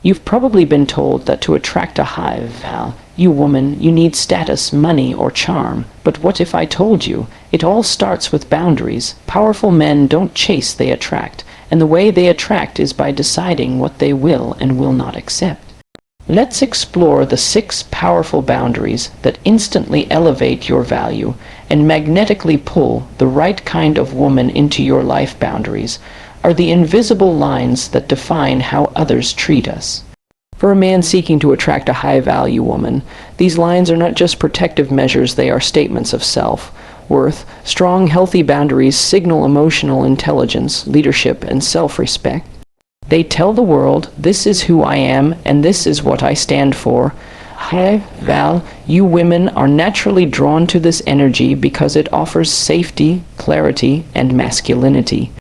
You've probably been told that to attract a high val, you woman, you need status, money, or charm. But what if I told you, it all starts with boundaries. Powerful men don't chase, they attract. And the way they attract is by deciding what they will and will not accept. Let's explore the 6 powerful boundaries that instantly elevate your value and magnetically pull the right kind of woman into your life. Boundaries are the invisible lines that define how others treat us. For a man seeking to attract a high-value woman, these lines are not just protective measures, they are statements of self-worth. Strong, healthy boundaries signal emotional intelligence, leadership, and self-respect. They tell the world, this is who I am, and this is what I stand for. You women are naturally drawn to this energy because it offers safety, clarity, and masculinity.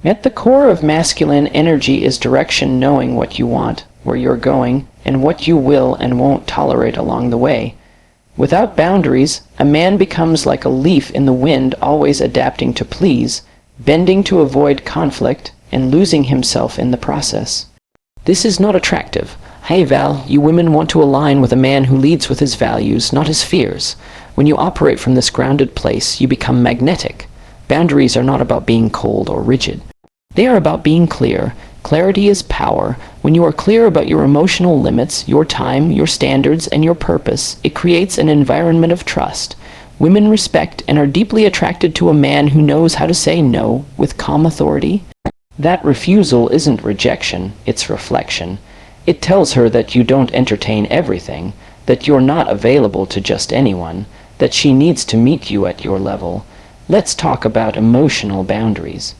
At the core of masculine energy is direction, knowing what you want, where you're going, and what you will and won't tolerate along the way. Without boundaries, a man becomes like a leaf in the wind, always adapting to please, bending to avoid conflict, and losing himself in the process. This is not attractive. Hey Val, you women want to align with a man who leads with his values, not his fears. When you operate from this grounded place, you become magnetic. Boundaries are not about being cold or rigid. They are about being clear. Clarity is power. When you are clear about your emotional limits, your time, your standards, and your purpose, it creates an environment of trust. Women respect and are deeply attracted to a man who knows how to say no with calm authority. That refusal isn't rejection, it's reflection. It tells her that you don't entertain everything, that you're not available to just anyone, that she needs to meet you at your level. Let's talk about emotional boundaries.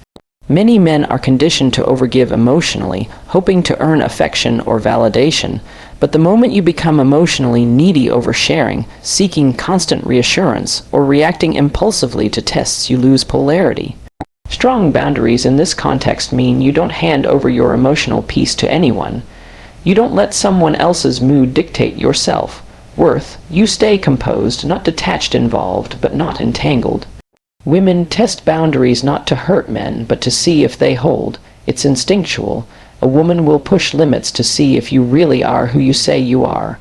Many men are conditioned to overgive emotionally, hoping to earn affection or validation. But the moment you become emotionally needy, oversharing, seeking constant reassurance, or reacting impulsively to tests, you lose polarity. Strong boundaries in this context mean you don't hand over your emotional peace to anyone. You don't let someone else's mood dictate your self-worth. You stay composed, not detached, involved, but not entangled. Women test boundaries not to hurt men, but to see if they hold. It's instinctual. A woman will push limits to see if you really are who you say you are.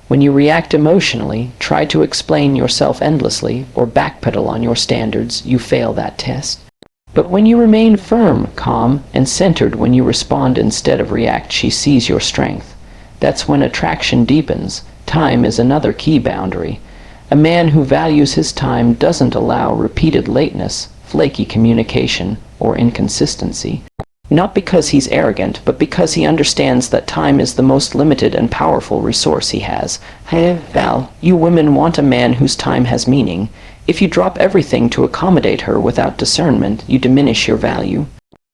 When you react emotionally, try to explain yourself endlessly, or backpedal on your standards, you fail that test. But when you remain firm, calm, and centered, when you respond instead of react, she sees your strength. That's when attraction deepens. Time is another key boundary. A man who values his time doesn't allow repeated lateness, flaky communication, or inconsistency. Not because he's arrogant, but because he understands that time is the most limited and powerful resource he has. Hey, Val, you women want a man whose time has meaning. If you drop everything to accommodate her without discernment, you diminish your value.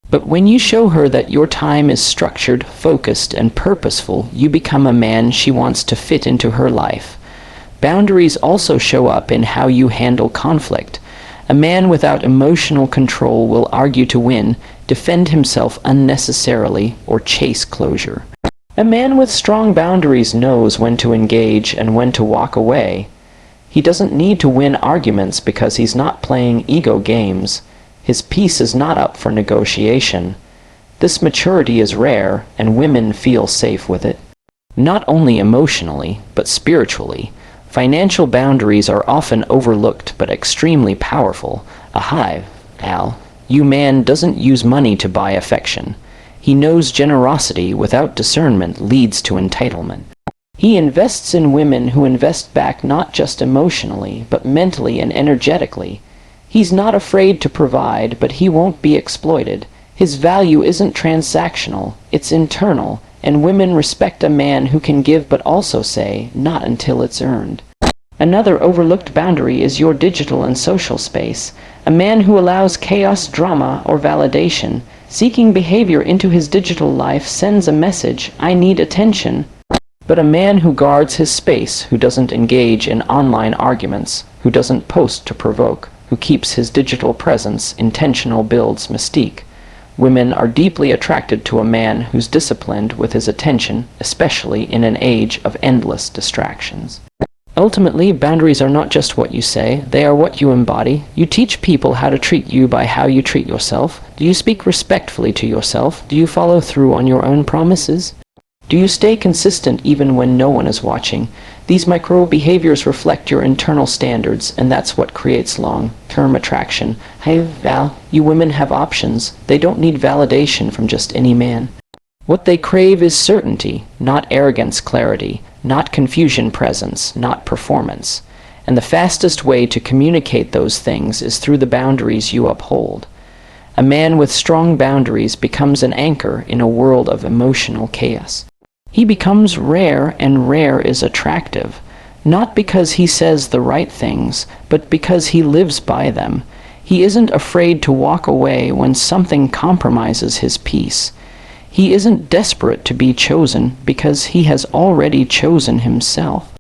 But when you show her that your time is structured, focused, and purposeful, you become a man she wants to fit into her life. Boundaries also show up in how you handle conflict. A man without emotional control will argue to win, defend himself unnecessarily, or chase closure. A man with strong boundaries knows when to engage and when to walk away. He doesn't need to win arguments because he's not playing ego games. His peace is not up for negotiation. This maturity is rare, and women feel safe with it. Not only emotionally, but spiritually. Financial boundaries are often overlooked but extremely powerful. You man doesn't use money to buy affection. He knows generosity without discernment leads to entitlement. He invests in women who invest back not just emotionally, but mentally and energetically. He's not afraid to provide, but he won't be exploited. His value isn't transactional, it's internal. And women respect a man who can give but also say, not until it's earned. Another overlooked boundary is your digital and social space. A man who allows chaos, drama, or validation, seeking behavior into his digital life sends a message, I need attention. But a man who guards his space, who doesn't engage in online arguments, who doesn't post to provoke, who keeps his digital presence intentional builds mystique. Women are deeply attracted to a man who's disciplined with his attention, especially in an age of endless distractions. Ultimately, boundaries are not just what you say, they are what you embody. You teach people how to treat you by how you treat yourself. Do you speak respectfully to yourself? Do you follow through on your own promises? Do you stay consistent even when no one is watching? These micro behaviors reflect your internal standards, and that's what creates long-term attraction. Hey, Val, you women have options. They don't need validation from just any man. What they crave is certainty, not arrogance, clarity, not confusion, presence, not performance. And the fastest way to communicate those things is through the boundaries you uphold. A man with strong boundaries becomes an anchor in a world of emotional chaos. He becomes rare, and rare is attractive, not because he says the right things, but because he lives by them. He isn't afraid to walk away when something compromises his peace. He isn't desperate to be chosen because he has already chosen himself.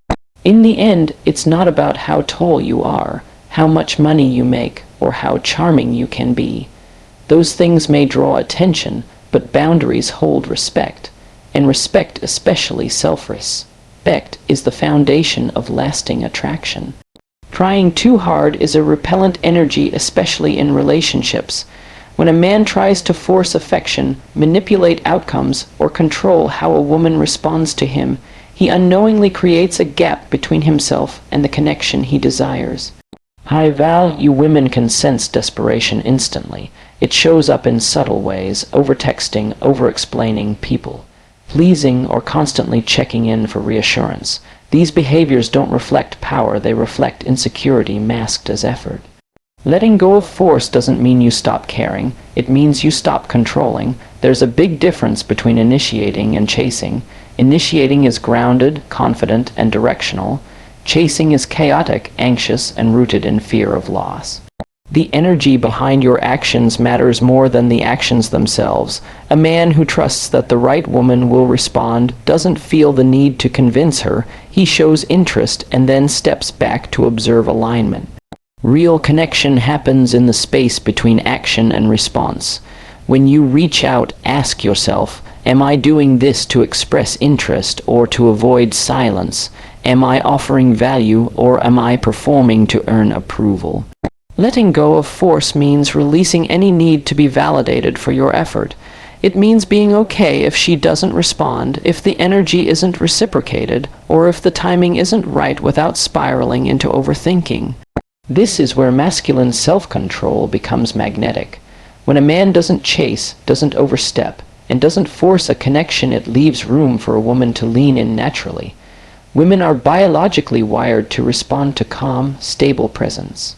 In the end, it's not about how tall you are, how much money you make, or how charming you can be. Those things may draw attention, but boundaries hold respect. And respect, especially self-respect, is the foundation of lasting attraction. Trying too hard is a repellent energy, especially in relationships. When a man tries to force affection, manipulate outcomes, or control how a woman responds to him, he unknowingly creates a gap between himself and the connection he desires. High Val, you women can sense desperation instantly. It shows up in subtle ways, over-texting, over-explaining people, pleasing, or constantly checking in for reassurance. These behaviors don't reflect power, they reflect insecurity masked as effort. Letting go of force doesn't mean you stop caring, it means you stop controlling. There's a big difference between initiating and chasing. Initiating is grounded, confident, and directional. Chasing is chaotic, anxious, and rooted in fear of loss. The energy behind your actions matters more than the actions themselves. A man who trusts that the right woman will respond doesn't feel the need to convince her. He shows interest and then steps back to observe alignment. Real connection happens in the space between action and response. When you reach out, ask yourself, am I doing this to express interest or to avoid silence? Am I offering value or am I performing to earn approval? Letting go of force means releasing any need to be validated for your effort. It means being okay if she doesn't respond, if the energy isn't reciprocated, or if the timing isn't right without spiraling into overthinking. This is where masculine self-control becomes magnetic. When a man doesn't chase, doesn't overstep, and doesn't force a connection, it leaves room for a woman to lean in naturally. Women are biologically wired to respond to calm, stable presence.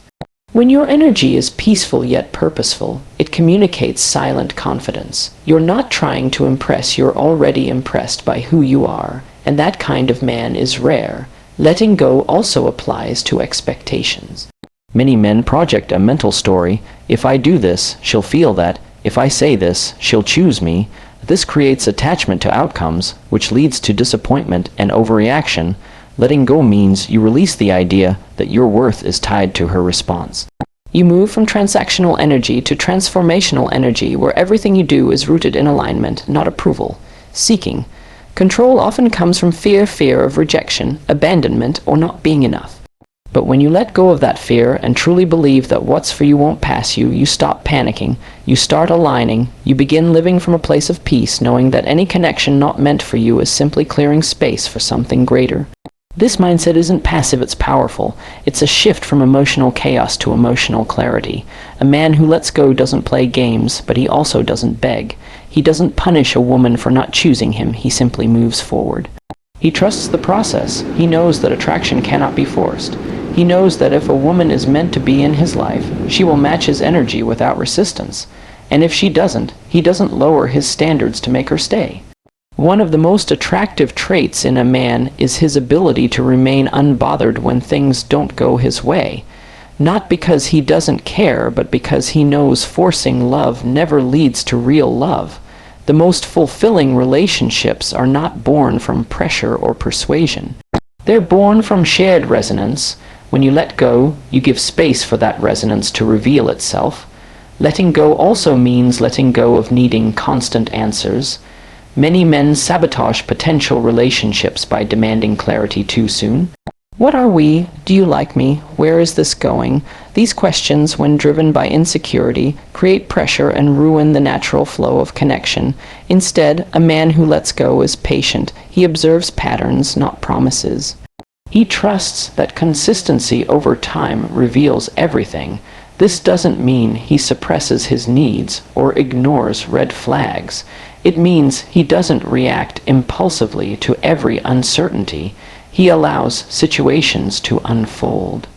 When your energy is peaceful yet purposeful, it communicates silent confidence. You're not trying to impress, you're already impressed by who you are, and that kind of man is rare. Letting go also applies to expectations. Many men project a mental story. If I do this, she'll feel that. If I say this, she'll choose me. This creates attachment to outcomes, which leads to disappointment and overreaction. Letting go means you release the idea that your worth is tied to her response. You move from transactional energy to transformational energy, where everything you do is rooted in alignment, not approval. Seeking. Control often comes from fear of rejection, abandonment, or not being enough. But when you let go of that fear and truly believe that what's for you won't pass you, you stop panicking, you start aligning, you begin living from a place of peace, knowing that any connection not meant for you is simply clearing space for something greater. This mindset isn't passive, it's powerful. It's a shift from emotional chaos to emotional clarity. A man who lets go doesn't play games, but he also doesn't beg. He doesn't punish a woman for not choosing him, he simply moves forward. He trusts the process. He knows that attraction cannot be forced. He knows that if a woman is meant to be in his life, she will match his energy without resistance. And if she doesn't, he doesn't lower his standards to make her stay. One of the most attractive traits in a man is his ability to remain unbothered when things don't go his way. Not because he doesn't care, but because he knows forcing love never leads to real love. The most fulfilling relationships are not born from pressure or persuasion. They're born from shared resonance. When you let go, you give space for that resonance to reveal itself. Letting go also means letting go of needing constant answers. Many men sabotage potential relationships by demanding clarity too soon. What are we? Do you like me? Where is this going? These questions, when driven by insecurity, create pressure and ruin the natural flow of connection. Instead, a man who lets go is patient. He observes patterns, not promises. He trusts that consistency over time reveals everything. This doesn't mean he suppresses his needs or ignores red flags. It means he doesn't react impulsively to every uncertainty. He allows situations to unfold.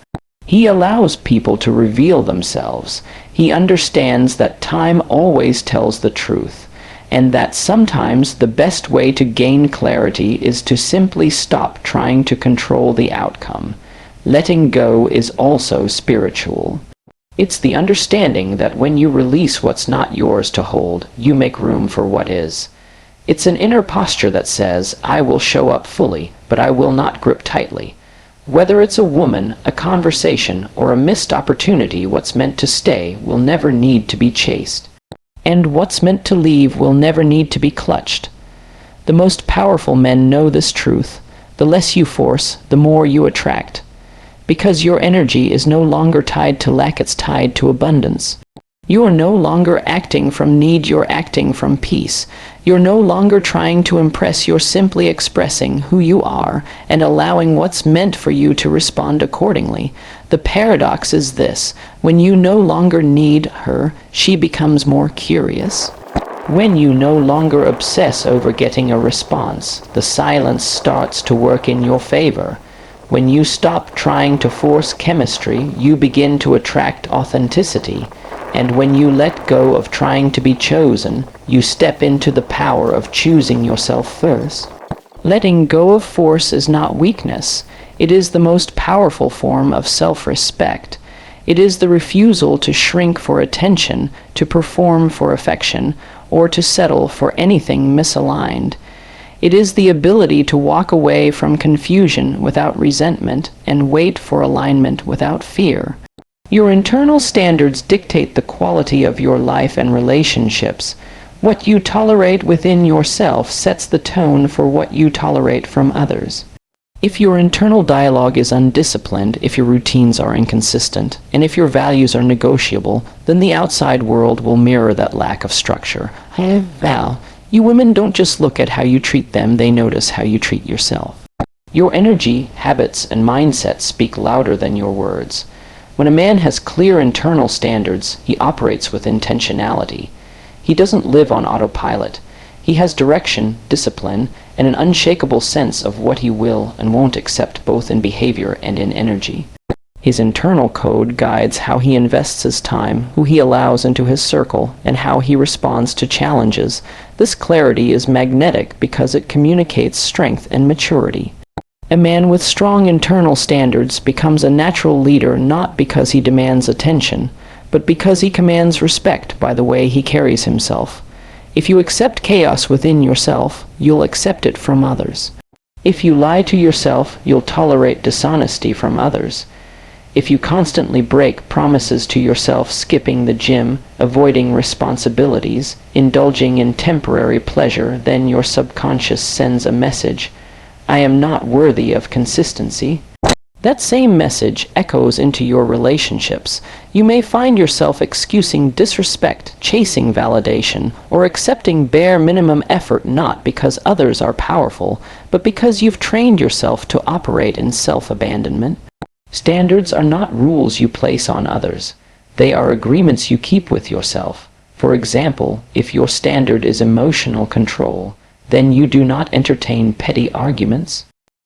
He allows people to reveal themselves. He understands that time always tells the truth, and that sometimes the best way to gain clarity is to simply stop trying to control the outcome. Letting go is also spiritual. It's the understanding that when you release what's not yours to hold, you make room for what is. It's an inner posture that says, I will show up fully, but I will not grip tightly. Whether it's a woman, a conversation, or a missed opportunity, what's meant to stay will never need to be chased. And what's meant to leave will never need to be clutched. The most powerful men know this truth. The less you force, the more you attract. Because your energy is no longer tied to lack, it's tied to abundance. You are no longer acting from need, you're acting from peace. You're no longer trying to impress, you're simply expressing who you are and allowing what's meant for you to respond accordingly. The paradox is this: when you no longer need her, she becomes more curious. When you no longer obsess over getting a response, the silence starts to work in your favor. When you stop trying to force chemistry, you begin to attract authenticity. And when you let go of trying to be chosen, you step into the power of choosing yourself first. Letting go of force is not weakness. It is the most powerful form of self-respect. It is the refusal to shrink for attention, to perform for affection, or to settle for anything misaligned. It is the ability to walk away from confusion without resentment and wait for alignment without fear. Your internal standards dictate the quality of your life and relationships. What you tolerate within yourself sets the tone for what you tolerate from others. If your internal dialogue is undisciplined, if your routines are inconsistent, and if your values are negotiable, then the outside world will mirror that lack of structure. Val, you women don't just look at how you treat them, they notice how you treat yourself. Your energy, habits, and mindset speak louder than your words. When a man has clear internal standards, he operates with intentionality. He doesn't live on autopilot. He has direction, discipline, and an unshakable sense of what he will and won't accept, both in behavior and in energy. His internal code guides how he invests his time, who he allows into his circle, and how he responds to challenges. This clarity is magnetic because it communicates strength and maturity. A man with strong internal standards becomes a natural leader not because he demands attention, but because he commands respect by the way he carries himself. If you accept chaos within yourself, you'll accept it from others. If you lie to yourself, you'll tolerate dishonesty from others. If you constantly break promises to yourself, skipping the gym, avoiding responsibilities, indulging in temporary pleasure, then your subconscious sends a message: I am not worthy of consistency. That same message echoes into your relationships. You may find yourself excusing disrespect, chasing validation, or accepting bare minimum effort, not because others are powerful, but because you've trained yourself to operate in self-abandonment. Standards are not rules you place on others. They are agreements you keep with yourself. For example, if your standard is emotional control, then you do not entertain petty arguments.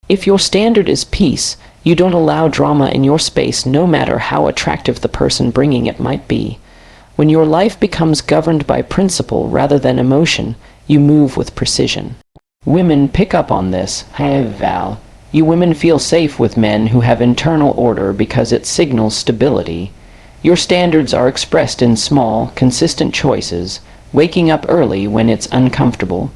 If your standard is peace, you don't allow drama in your space, no matter how attractive the person bringing it might be. When your life becomes governed by principle rather than emotion, you move with precision. Women pick up on this. Hey, Val, you women feel safe with men who have internal order because it signals stability. Your standards are expressed in small, consistent choices, waking up early when it's uncomfortable,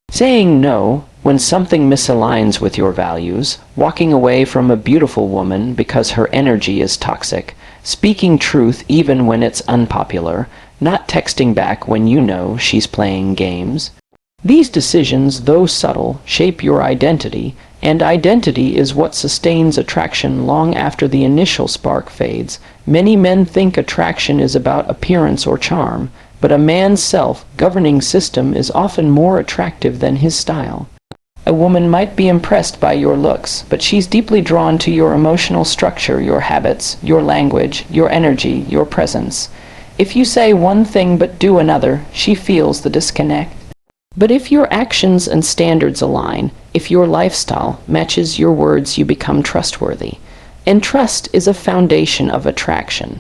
saying no when something misaligns with your values, walking away from a beautiful woman because her energy is toxic, speaking truth even when it's unpopular, not texting back when you know she's playing games. These decisions, though subtle, shape your identity, And identity is what sustains attraction long after the initial spark fades. Many men think attraction is about appearance or charm, but a man's self-governing system is often more attractive than his style. A woman might be impressed by your looks, but she's deeply drawn to your emotional structure, your habits, your language, your energy, your presence. If you say one thing but do another, she feels the disconnect. But if your actions and standards align, if your lifestyle matches your words, you become trustworthy. And trust is a foundation of attraction.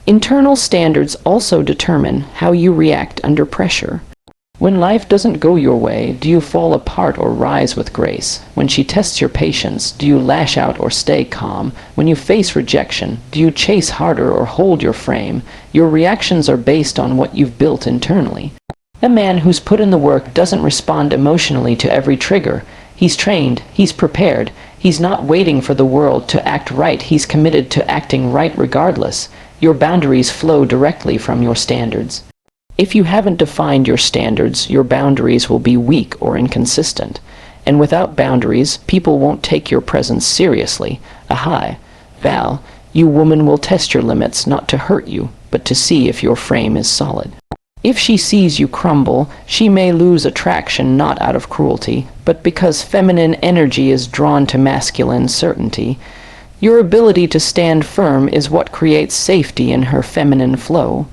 Internal standards also determine how you react under pressure. When life doesn't go your way, do you fall apart or rise with grace? When she tests your patience, do you lash out or stay calm? When you face rejection, do you chase harder or hold your frame? Your reactions are based on what you've built internally. A man who's put in the work doesn't respond emotionally to every trigger. He's trained, he's prepared, he's not waiting for the world to act right, he's committed to acting right regardless. Your boundaries flow directly from your standards. If you haven't defined your standards, your boundaries will be weak or inconsistent. And without boundaries, people won't take your presence seriously. Val, you woman will test your limits not to hurt you, but to see if your frame is solid. If she sees you crumble, she may lose attraction not out of cruelty, but because feminine energy is drawn to masculine certainty. Your ability to stand firm is what creates safety in her feminine flow.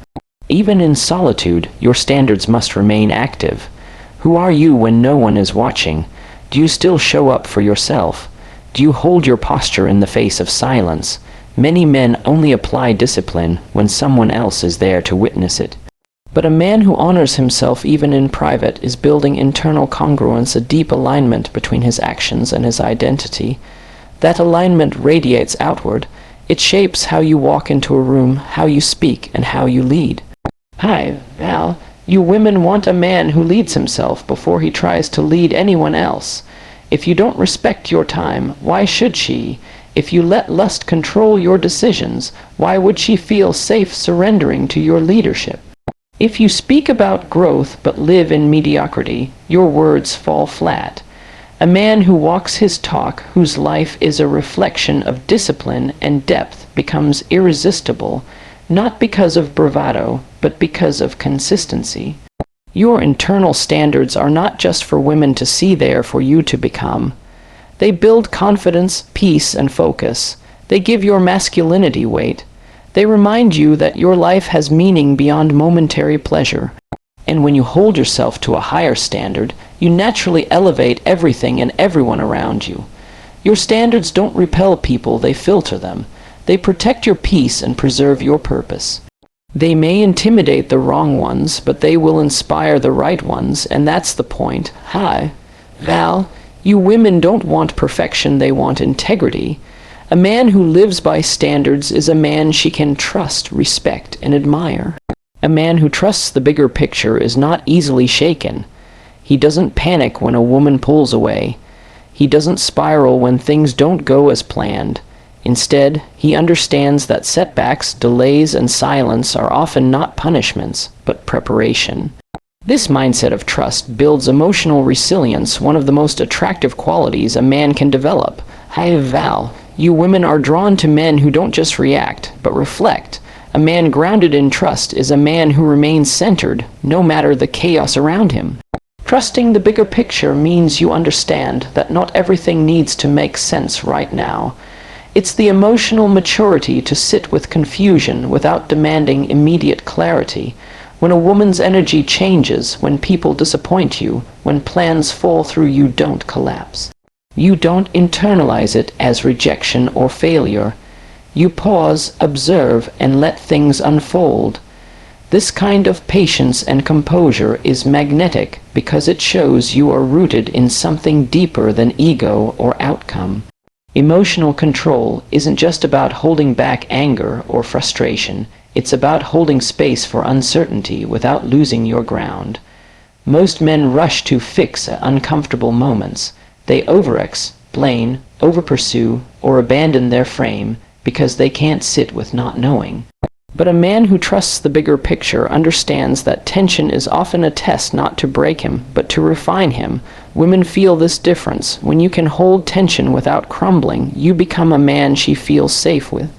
Even in solitude, your standards must remain active. Who are you when no one is watching? Do you still show up for yourself? Do you hold your posture in the face of silence? Many men only apply discipline when someone else is there to witness it. But a man who honors himself even in private is building internal congruence, a deep alignment between his actions and his identity. That alignment radiates outward. It shapes how you walk into a room, how you speak, and how you lead. Val, you women want a man who leads himself before he tries to lead anyone else. If you don't respect your time, why should she? If you let lust control your decisions, why would she feel safe surrendering to your leadership? If you speak about growth but live in mediocrity, your words fall flat. A man who walks his talk, whose life is a reflection of discipline and depth, becomes irresistible, not because of bravado, but because of consistency. Your internal standards are not just for women to see, they are for you to become. They build confidence, peace, and focus. They give your masculinity weight. They remind you that your life has meaning beyond momentary pleasure. And when you hold yourself to a higher standard, you naturally elevate everything and everyone around you. Your standards don't repel people, they filter them. They protect your peace and preserve your purpose. They may intimidate the wrong ones, but they will inspire the right ones, and that's the point. Val, you women don't want perfection, they want integrity. A man who lives by standards is a man she can trust, respect, and admire. A man who trusts the bigger picture is not easily shaken. He doesn't panic when a woman pulls away. He doesn't spiral when things don't go as planned. Instead, he understands that setbacks, delays, and silence are often not punishments, but preparation. This mindset of trust builds emotional resilience, one of the most attractive qualities a man can develop. Val, you women are drawn to men who don't just react, but reflect. A man grounded in trust is a man who remains centered, no matter the chaos around him. Trusting the bigger picture means you understand that not everything needs to make sense right now. It's the emotional maturity to sit with confusion without demanding immediate clarity. When a woman's energy changes, when people disappoint you, when plans fall through, you don't collapse. You don't internalize it as rejection or failure. You pause, observe, and let things unfold. This kind of patience and composure is magnetic because it shows you are rooted in something deeper than ego or outcome. Emotional control isn't just about holding back anger or frustration. It's about holding space for uncertainty without losing your ground. Most men rush to fix uncomfortable moments. They over-explain, over-pursue, or abandon their frame because they can't sit with not knowing. But a man who trusts the bigger picture understands that tension is often a test not to break him, but to refine him. Women feel this difference. When you can hold tension without crumbling, you become a man she feels safe with.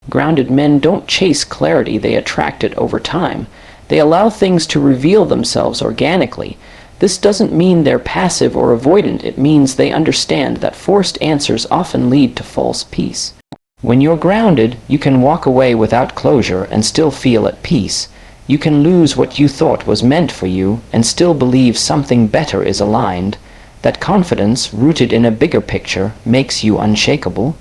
Grounded men don't chase clarity, they attract it over time. They allow things to reveal themselves organically. This doesn't mean they're passive or avoidant, it means they understand that forced answers often lead to false peace. When you're grounded, you can walk away without closure and still feel at peace. You can lose what you thought was meant for you and still believe something better is aligned. That confidence, rooted in a bigger picture, makes you unshakable.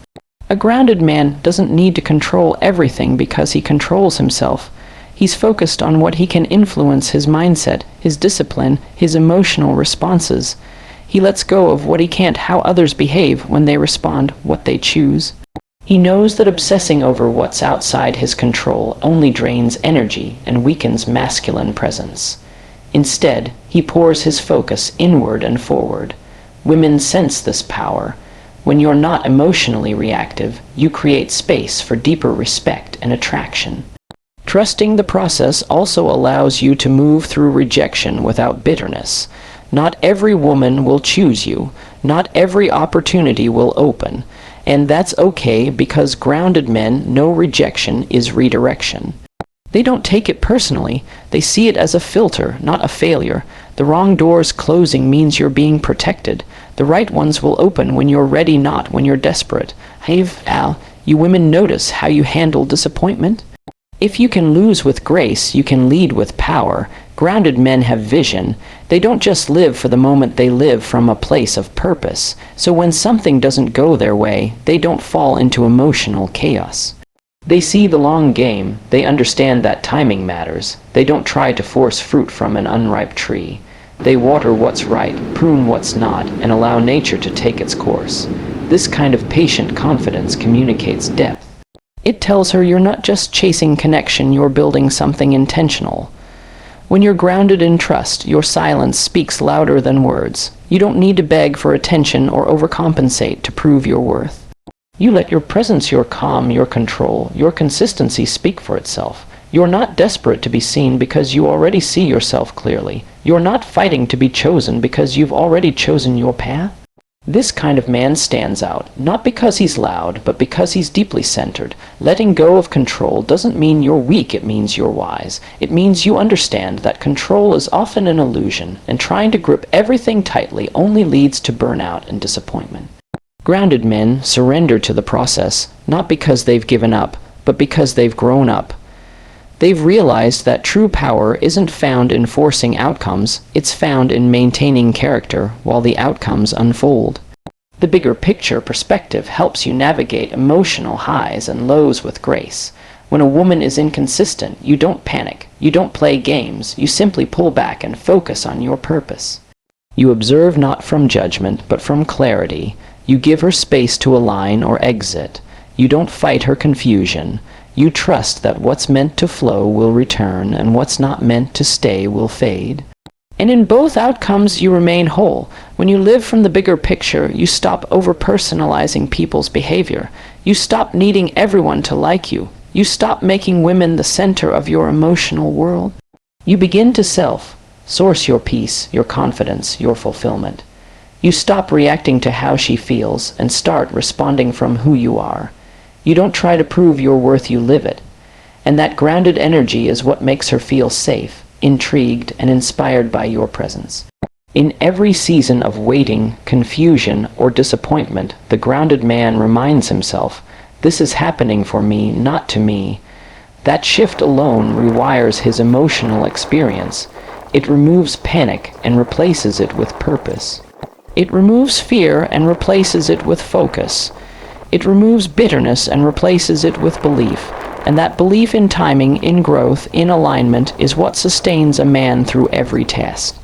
A grounded man doesn't need to control everything because he controls himself. He's focused on what he can influence: his mindset, his discipline, his emotional responses. He lets go of what he can't: how others behave when they respond, what they choose. He knows that obsessing over what's outside his control only drains energy and weakens masculine presence. Instead, he pours his focus inward and forward. Women sense this power. When you're not emotionally reactive, you create space for deeper respect and attraction. Trusting the process also allows you to move through rejection without bitterness. Not every woman will choose you. Not every opportunity will open. And that's okay, because grounded men know rejection is redirection. They don't take it personally. They see it as a filter, not a failure. The wrong doors closing means you're being protected. The right ones will open when you're ready, not when you're desperate. You women notice how you handle disappointment? If you can lose with grace, you can lead with power. Grounded men have vision. They don't just live for the moment, they live from a place of purpose. So when something doesn't go their way, they don't fall into emotional chaos. They see the long game. They understand that timing matters. They don't try to force fruit from an unripe tree. They water what's right, prune what's not, and allow nature to take its course. This kind of patient confidence communicates depth. It tells her you're not just chasing connection, you're building something intentional. When you're grounded in trust, your silence speaks louder than words. You don't need to beg for attention or overcompensate to prove your worth. You let your presence, your calm, your control, your consistency speak for itself. You're not desperate to be seen because you already see yourself clearly. You're not fighting to be chosen because you've already chosen your path. This kind of man stands out, not because he's loud, but because he's deeply centered. Letting go of control doesn't mean you're weak, it means you're wise. It means you understand that control is often an illusion, and trying to grip everything tightly only leads to burnout and disappointment. Grounded men surrender to the process, not because they've given up, but because they've grown up. They've realized that true power isn't found in forcing outcomes, it's found in maintaining character while the outcomes unfold. The bigger picture perspective helps you navigate emotional highs and lows with grace. When a woman is inconsistent, you don't panic, you don't play games, you simply pull back and focus on your purpose. You observe not from judgment, but from clarity. You give her space to align or exit. You don't fight her confusion. You trust that what's meant to flow will return, and what's not meant to stay will fade. And in both outcomes, you remain whole. When you live from the bigger picture, you stop over-personalizing people's behavior. You stop needing everyone to like you. You stop making women the center of your emotional world. You begin to source your peace, your confidence, your fulfillment. You stop reacting to how she feels and start responding from who you are. You don't try to prove your worth, you live it. And that grounded energy is what makes her feel safe, intrigued, and inspired by your presence. In every season of waiting, confusion, or disappointment, the grounded man reminds himself, this is happening for me, not to me. That shift alone rewires his emotional experience. It removes panic and replaces it with purpose. It removes fear and replaces it with focus. It removes bitterness and replaces it with belief. And that belief in timing, in growth, in alignment, is what sustains a man through every test.